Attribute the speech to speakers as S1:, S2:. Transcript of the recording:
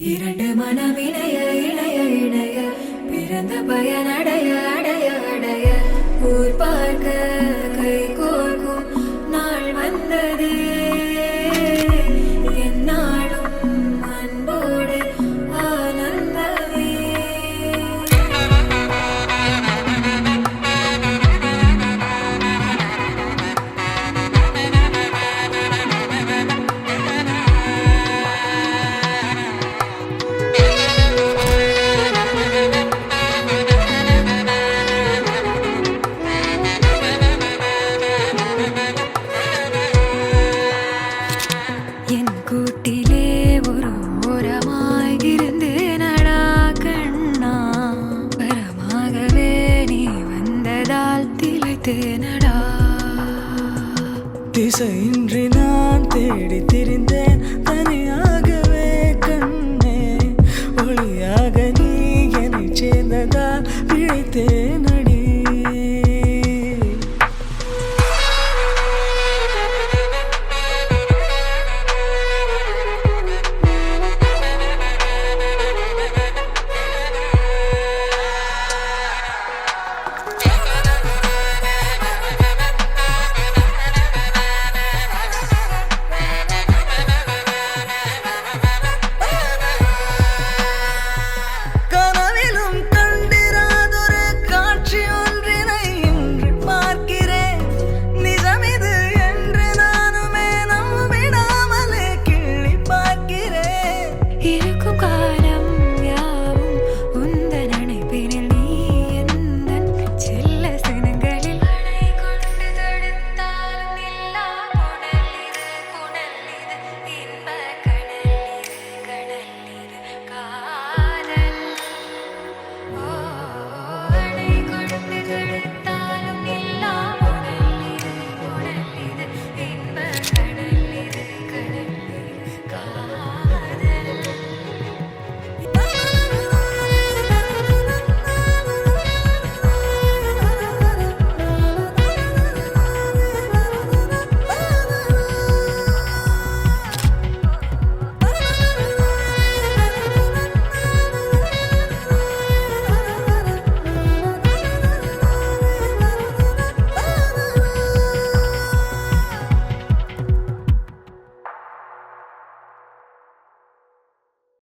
S1: இரண்டு மனமிணைய இணைய இணைய பிறந்த பயனடைய அடைய அடைய ஊர் பார்க்க கை கோர்க்கும் நாள் வந்ததே என்னாலும் அன்போடு ஆனந்தமே. என் கூட்டிலே ஒரு ஓரமாய் இருந்தேனடா கண்ணா, வரமாகவே நீ வந்ததால் திளைத்தேனடா.
S2: திசையின்றி நான் தேடி